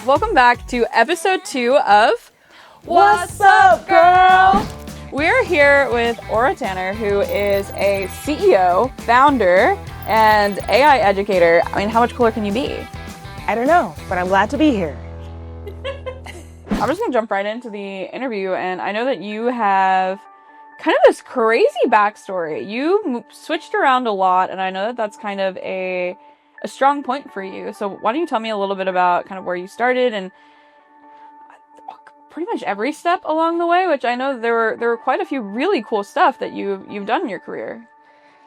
Welcome back to episode 2 of What's Up, Girl? We're here with Ora Tanner, who is a CEO, founder, and AI educator. I mean, how much cooler can you be? I don't know, but I'm glad to be here. I'm just going to jump right into the interview, and I know that you have kind of this crazy backstory. You switched around a lot, and I know that that's kind of a strong point for you. So why don't you tell me a little bit about kind of where you started and pretty much every step along the way, which I know there were quite a few really cool stuff that you've done in your career.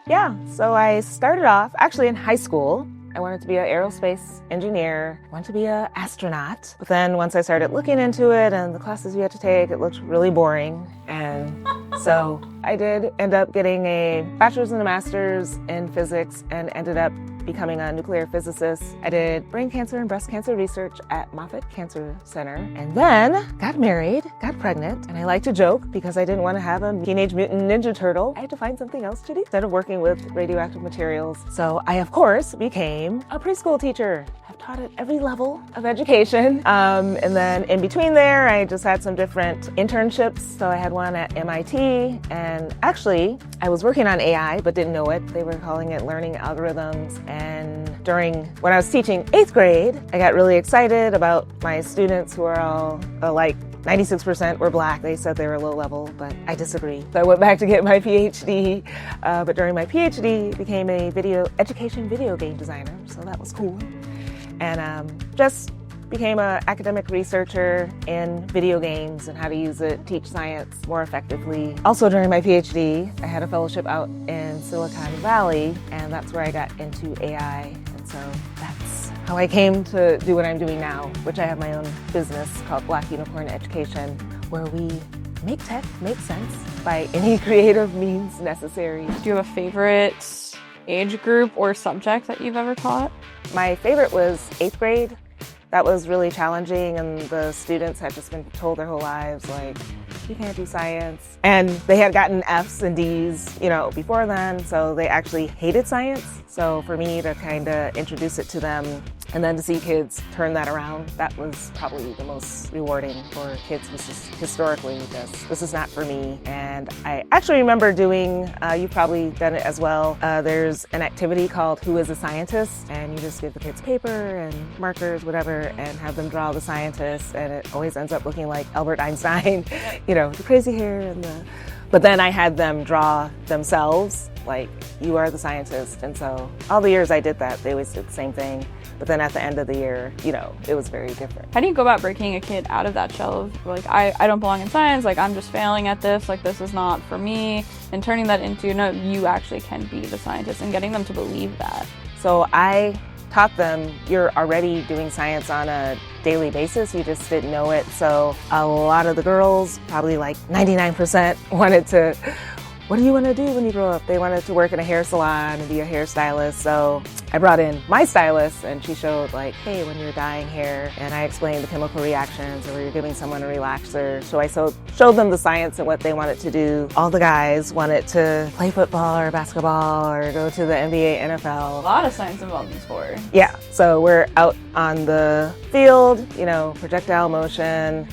Yeah, so I started off actually in high school. I wanted to be an aerospace engineer, I wanted to be an astronaut. But then once I started looking into it and the classes you had to take, it looked really boring. And so I did end up getting a bachelor's and a master's in physics and ended up becoming a nuclear physicist. I did brain cancer and breast cancer research at Moffitt Cancer Center, and then got married, got pregnant, and I like to joke because I didn't want to have a teenage mutant ninja turtle. I had to find something else to do instead of working with radioactive materials. So I, of course, became a preschool teacher. I've taught at every level of education. And then in between there, I just had some different internships. So I had one at MIT, and actually, I was working on AI, but didn't know it. They were calling it learning algorithms. And when I was teaching 8th grade, I got really excited about my students who are all like 96% were black. They said they were low level, but I disagree. So I went back to get my PhD, but during my PhD, became a education video game designer, so that was cool. And just became an academic researcher in video games and how to use it, teach science more effectively. Also during my PhD, I had a fellowship out in Silicon Valley, and that's where I got into AI. And so that's how I came to do what I'm doing now, which I have my own business called Black Unicorn Education, where we make tech make sense by any creative means necessary. Do you have a favorite age group or subject that you've ever taught? My favorite was 8th grade. That was really challenging, and the students had just been told their whole lives, like, you can't do science. And they had gotten F's and D's, before then, so they actually hated science. So for me to kind of introduce it to them and then to see kids turn that around, that was probably the most rewarding for kids. Historically, this is not for me. And I actually remember doing, you've probably done it as well, there's an activity called Who is a Scientist? And you just give the kids paper and markers, whatever, and have them draw the scientist, and it always ends up looking like Albert Einstein, the crazy hair and but then I had them draw themselves, like, you are the scientist. And so all the years I did that, they always did the same thing. But then at the end of the year, it was very different. How do you go about breaking a kid out of that shell of, like, I don't belong in science, like, I'm just failing at this, like, this is not for me, and turning that into, no, you actually can be the scientist, and getting them to believe that? So I taught them you're already doing science on a daily basis, you just didn't know it. So a lot of the girls, probably like 99%, wanted to, what do you want to do when you grow up? They wanted to work in a hair salon and be a hairstylist. So I brought in my stylist, and she showed, like, hey, when you're dyeing hair, and I explained the chemical reactions, or you're giving someone a relaxer. So I showed them the science and what they wanted to do. All the guys wanted to play football or basketball or go to the NBA, NFL. A lot of science involved in sport. Yeah, so we're out on the field, projectile motion,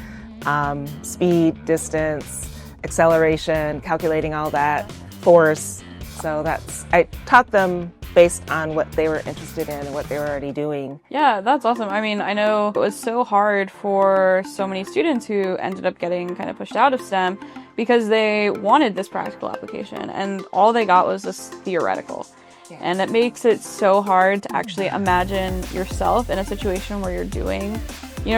speed, distance, acceleration, calculating all that, force. So I taught them based on what they were interested in and what they were already doing. Yeah, that's awesome. I mean, I know it was so hard for so many students who ended up getting kind of pushed out of STEM because they wanted this practical application, and all they got was this theoretical. Yes. And it makes it so hard to actually imagine yourself in a situation where you're doing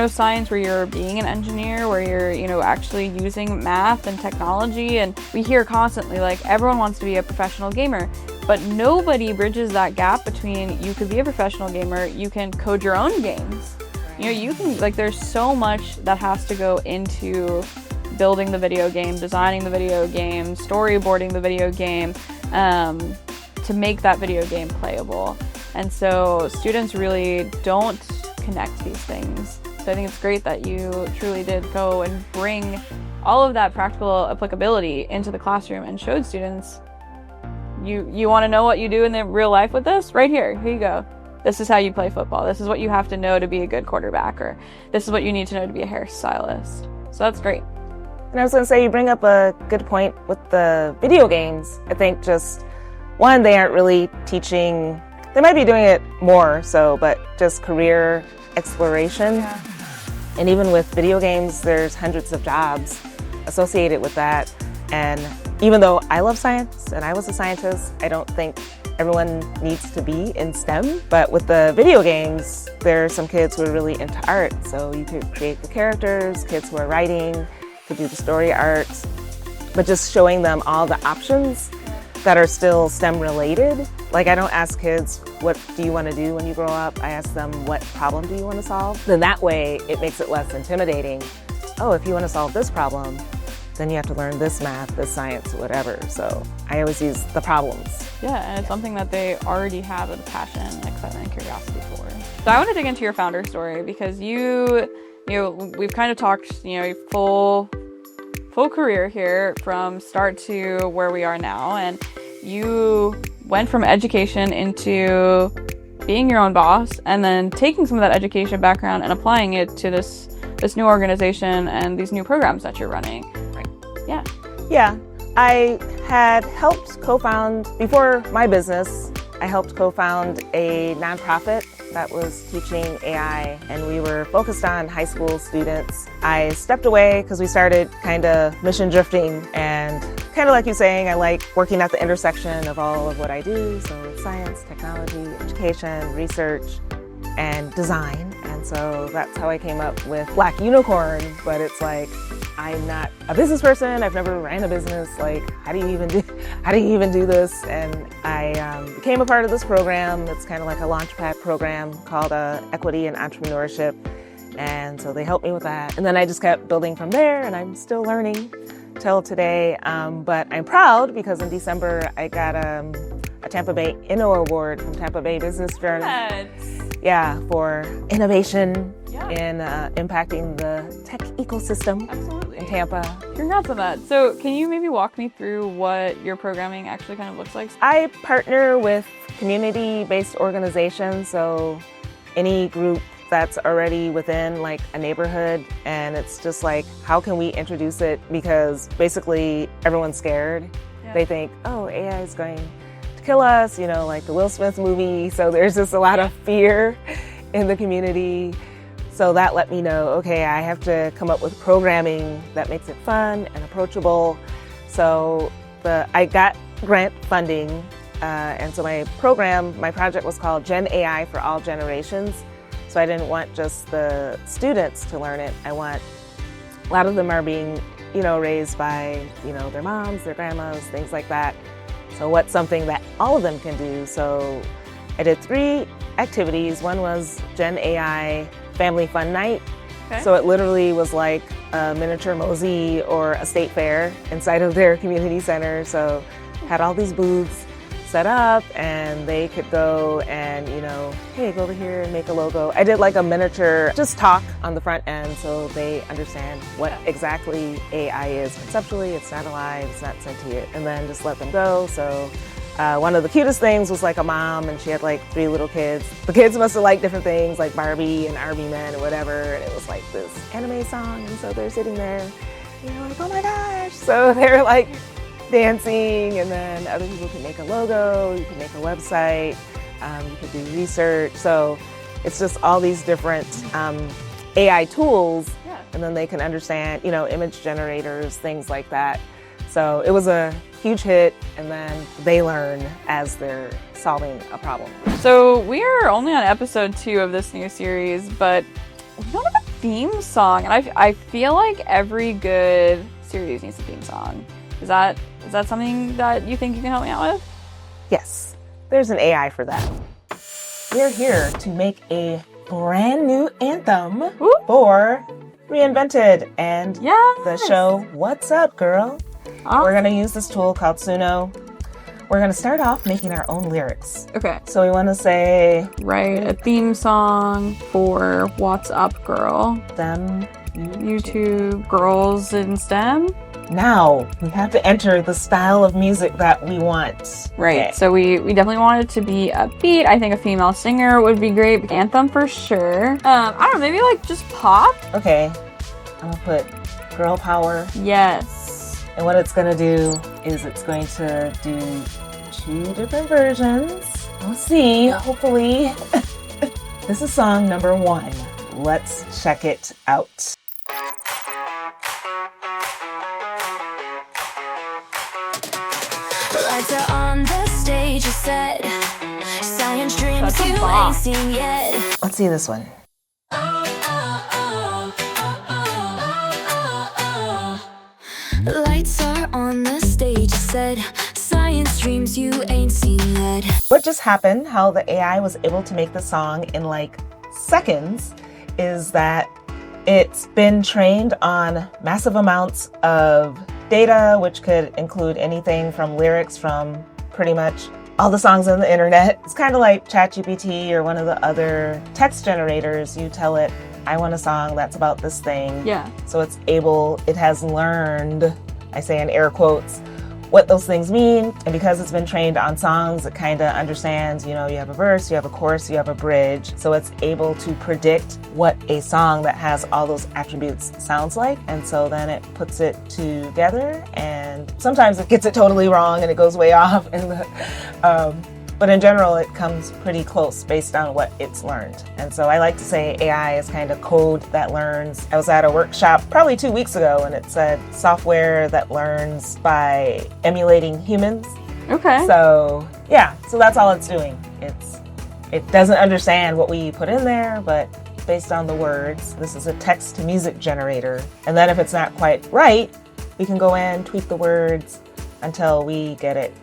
science, where you're being an engineer, where you're, actually using math and technology. And we hear constantly, like, everyone wants to be a professional gamer, but nobody bridges that gap between you could be a professional gamer, you can code your own games. You can, like, there's so much that has to go into building the video game, designing the video game, storyboarding the video game, to make that video game playable. And so students really don't connect these things. So I think it's great that you truly did go and bring all of that practical applicability into the classroom and showed students, you want to know what you do in the real life with this? Right here you go. this is how you play football. This is what you have to know to be a good quarterback, or this is what you need to know to be a hairstylist. So that's great. And I was going to say, you bring up a good point with the video games. I think just, one, they aren't really teaching, they might be doing it more so, but just career exploration. Yeah. And even with video games, there's hundreds of jobs associated with that. And even though I love science and I was a scientist, I don't think everyone needs to be in STEM. But with the video games, there are some kids who are really into art. So you could create the characters, kids who are writing, could do the story arts, but just showing them all the options that are still STEM related. Like, I don't ask kids, what do you want to do when you grow up? I ask them, what problem do you want to solve? Then that way it makes it less intimidating. Oh, if you want to solve this problem, then you have to learn this math, this science, whatever. So I always use the problems. Yeah, and it's something that they already have a passion, excitement, and curiosity for. So I want to dig into your founder story, because you know, we've kind of talked, you know, full career here from start to where we are now, and you went from education into being your own boss, and then taking some of that education background and applying it to this new organization and these new programs that you're running. Right. Yeah. Yeah. I had helped co-found, before my business, I helped co-found a nonprofit that was teaching AI, and we were focused on high school students. I stepped away because we started kind of mission drifting, and kind of like you saying, I like working at the intersection of all of what I do. So science, technology, education, research, and design. And so that's how I came up with Black Unicorn. But it's like, I'm not a business person. I've never ran a business. Like, how do you even do this? And I became a part of this program. It's kind of like a launchpad program called Equity and Entrepreneurship. And so they helped me with that. And then I just kept building from there, and I'm still learning till today. But I'm proud because in December I got a Tampa Bay Inno Award from Tampa Bay Business Journal. Yeah, for innovation in impacting the tech ecosystem. Absolutely. In Tampa. Congrats on that. So can you maybe walk me through what your programming actually kind of looks like? I partner with community-based organizations, so any group that's already within like a neighborhood, and it's just like, how can we introduce it? Because basically everyone's scared. Yeah. They think, oh, AI is going to kill us, you know, like the Will Smith movie. So there's just a lot of fear in the community. So that let me know, okay, I have to come up with programming that makes it fun and approachable. So I got grant funding, and so my project was called Gen AI for All Generations. So I didn't want just the students to learn it. A lot of them are being, you know, raised by, you know, their moms, their grandmas, things like that. So what's something that all of them can do? So I did 3 activities. One was Gen AI Family Fun Night. Okay. So it literally was like a miniature Mosey or a state fair inside of their community center. So had all these booths set up, and they could go and, you know, hey, go over here and make a logo. I did like a miniature just talk on the front end so they understand what exactly AI is conceptually. It's not alive, it's not sentient, and then just let them go. So one of the cutest things was like a mom, and she had like 3 little kids. The kids must have liked different things like Barbie and Army Men or whatever, and it was like this anime song, and so they're sitting there, you know, like, oh my gosh. So they're like dancing, and then other people can make a logo, you can make a website, you can do research. So it's just all these different AI tools, and then they can understand, you know, image generators, things like that. So it was a huge hit, and then they learn as they're solving a problem. So we are only on episode 2 of this new series, but we don't have a theme song, and I feel like every good series needs a theme song. Is that something that you think you can help me out with? Yes, there's an AI for that. We're here to make a brand new anthem for Reinvented and the show What's Up, Girl? Awesome. We're going to use this tool called Suno. We're going to start off making our own lyrics. Okay. So we want to say, write a theme song for What's Up, Girl? Them. YouTube girls in STEM? Now we have to enter the style of music that we want. Right. Okay. So we definitely want it to be upbeat. I think a female singer would be great. Anthem for sure. I don't know, maybe like just pop? Okay. I'm gonna put girl power. Yes. And what it's gonna do is it's going to do 2 different versions. We'll see, hopefully. This is song number 1. Let's check it out. Lights are on the stage, you said. Science dreams That's a you bop. ain't seen yet. Let's see this one. Lights are on the stage, you said. Science dreams you ain't seen yet. What just happened, how the AI was able to make the song in like seconds, is that it's been trained on massive amounts of data, which could include anything from lyrics from pretty much all the songs on the internet. It's kind of like ChatGPT or one of the other text generators. You tell it, I want a song that's about this thing. Yeah. So it has learned, I say in air quotes, what those things mean. And because it's been trained on songs, it kind of understands, you have a verse, you have a chorus, you have a bridge. So it's able to predict what a song that has all those attributes sounds like. And so then it puts it together, and sometimes it gets it totally wrong and it goes way off. But in general, it comes pretty close based on what it's learned. And so I like to say AI is kind of code that learns. I was at a workshop probably 2 weeks ago, and it said software that learns by emulating humans. Okay. So yeah, so that's all it's doing. It doesn't understand what we put in there, but based on the words, this is a text to music generator. And then if it's not quite right, we can go in, tweak the words until we get it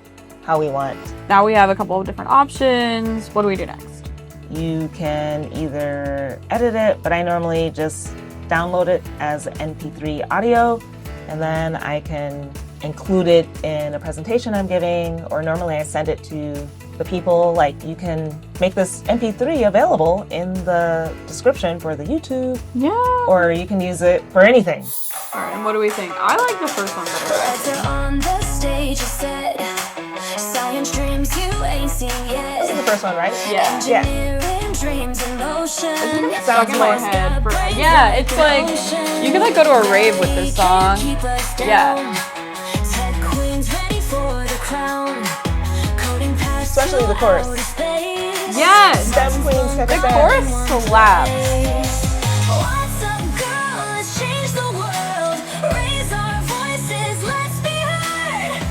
how we want. Now we have a couple of different options. What do we do next? You can either edit it, but I normally just download it as MP3 audio, and then I can include it in a presentation I'm giving, or normally I send it to the people. Like, you can make this MP3 available in the description for the YouTube, Yeah. or you can use it for anything. All right, and what do we think? I like the first one better. Lights are on the stage, you said. Science dreams you ain't seen yet. This is the first one, right? Yeah. Yeah. Engineering dreams in motion. Stuck in my head. Yeah, it's like, you can like go to a rave with this song. Yeah. Tech queens ready for the crown. Coding past Especially the chorus. Yes. STEM queens, tech The STEM. chorus slaps. What's up, girl? Let's change the world. Raise our voices, let's be heard.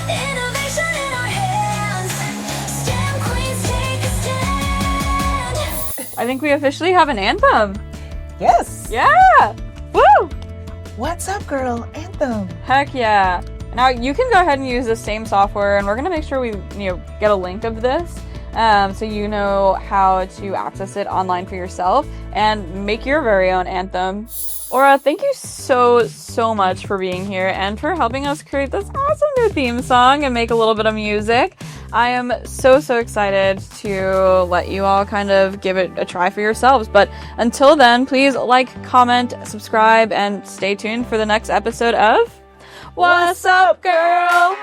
Innovation in our hands. STEM queens take a stand. I think we officially have an anthem. Yes. Yeah. Woo. What's up, girl? Anthem. Heck yeah. Now you can go ahead and use the same software, and we're gonna make sure we get a link of this, so you know how to access it online for yourself and make your very own anthem. Ora, thank you so much for being here and for helping us create this awesome new theme song and make a little bit of music. I am so excited to let you all kind of give it a try for yourselves. But until then, please like, comment, subscribe, and stay tuned for the next episode of What's Up, Girl?